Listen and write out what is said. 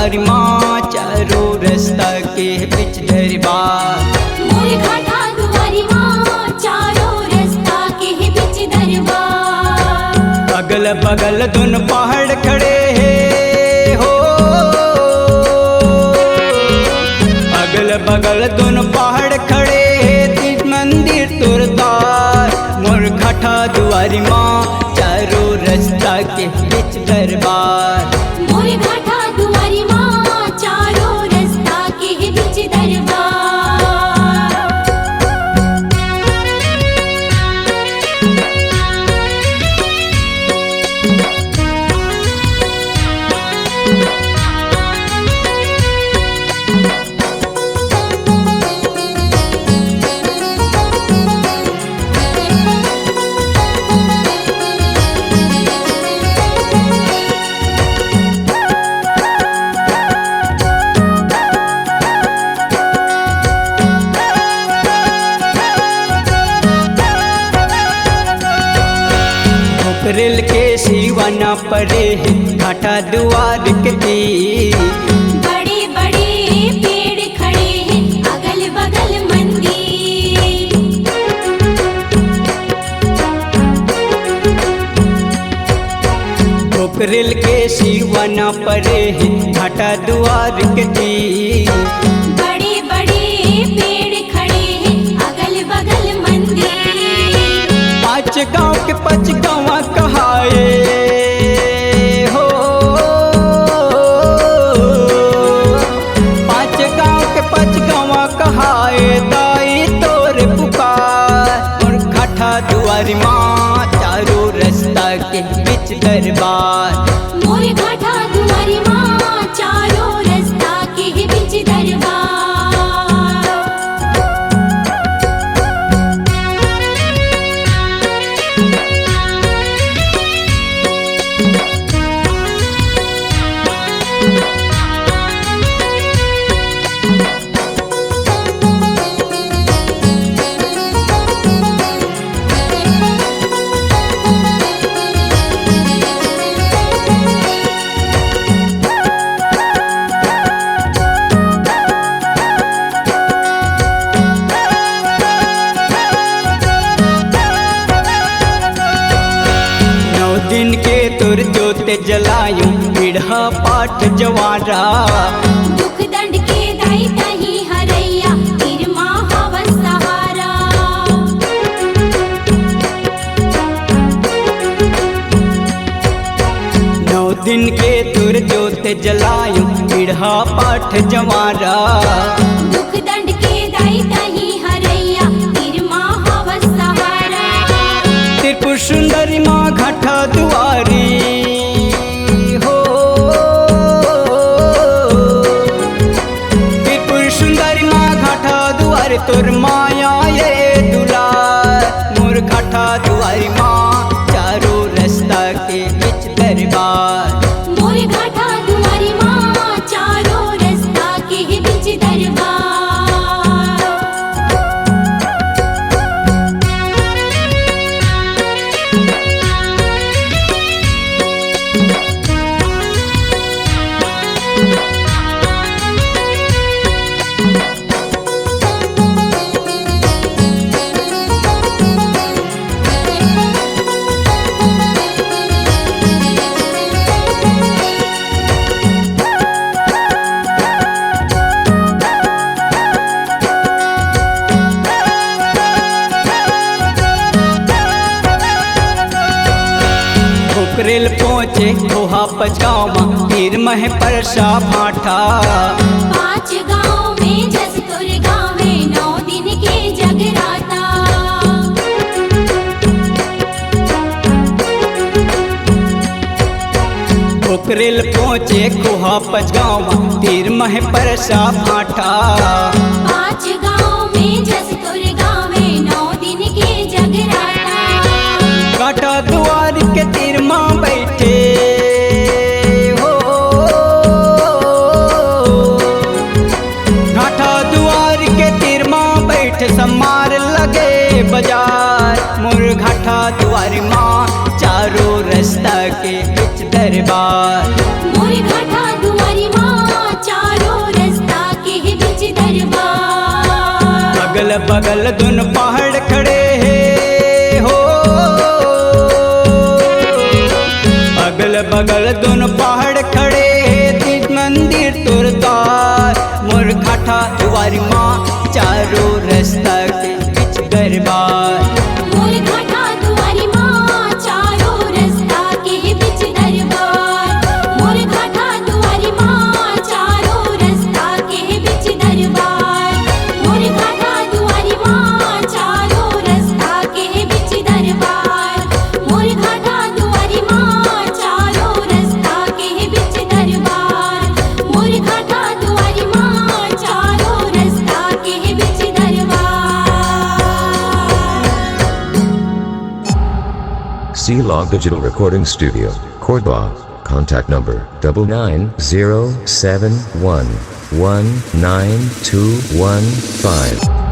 दुआरी माँ चारों रास्ता के बीच दरबार। मोर घाटा दुआरी माँ चारों रास्ता के बीच दरबार। अगल बगल दोनों पहाड़ खड़े हैं हो, अगल बगल दोनों पहाड़ खड़े हैं, तीज मंदिर तुरदार। मोर घाटा दुआरी माँ चारों रास्ता के बीच दरबार। मोर घाटा दुआरी माँ चारों रास्ता के बीच दरबार। रेल के सिवा न पड़े हैं घाटा दुआर के तीर। बड़े बड़े पेड़ खड़े हैं अगल बगल मंदिर। रेल के सिवा न पड़े हैं घाटा दुआर के तीर। बड़े बड़े पेड़ खड़े हैं अगल बगल मंदिर। पाँच गांव के पाँच गाँव कहाए हो, पाँच गांव के पाँच गाँव कहाए, दाई तोरे पुकार। और घाटा दुआरी माँ चारों रास्ता के बीच दरबार। मोर घाटा दुआरी माँ चारों रास्ता के बीच दरबार। दिन के तुर जोते जलायूं पीढ़ा पाठ जवारा। दुख दंड के दाई तही हरैया तीर महावन सहारा। नौ दिन के तुर जोते जलायूं पीढ़ा पाठ जवारा। दुख दंड के दाई तही हरैया तीर महावन सहारा। त्रिपुर सुंदरी माँ घाटा दुआरी हो, त्रिपुर सुंदरी माँ घाटा दुआरी, तोर माया ये दुलार। मोर घाटा दुआरी माँ चारों रास्ता के बीच दरबार। मोर घाटा दुआरी माँ चारों रास्ता के बीच दरबार। रेल पहुँचे कोहा पचावा तीर मह परसा भाटा। पाँच गाँव में जसतुर गाँव में 9 दिन के जगराता। रेल पहुँचे कोहा पचावा तीर मह परसा भाटा। पाँच गाँव में जसतुर गाँव में 9 दिन के जगराता। घाटा दुआर के तीर माँ बैठे हो, घाटा दुआर के तीर माँ बैठे, समार लगे बाजार। मोर घाटा दुआरी माँ चारों रास्ता के बीच दरबार। मोर घाटा दुआरी माँ अगल बगल दोनों पहाड़ खड़े हैं हो, अगल बगल दोनों पहाड़ खड़े हैं, तीन मंदिर तुरदार मोर घाटा दुआरी माँ, चारों रास्ता के बीच दरबार। मोर घाटा दुआरी माँ, चारों रास्ता के बीच दरबार। मोर घाटा दुआरी माँ, चारों रास्ता के बीच दरबार। मोर घाटा दुआरी माँ, चारों रास्ता के बीच दरबार। मोर घाटा दुआरी माँ, चारों रास्ता के बीच दरबार। मोर घाटा दुआरी माँ, चारों रास्ता के बीच दरबार। C-Log Digital Recording Studio, Cordoba. Contact number 99071192115.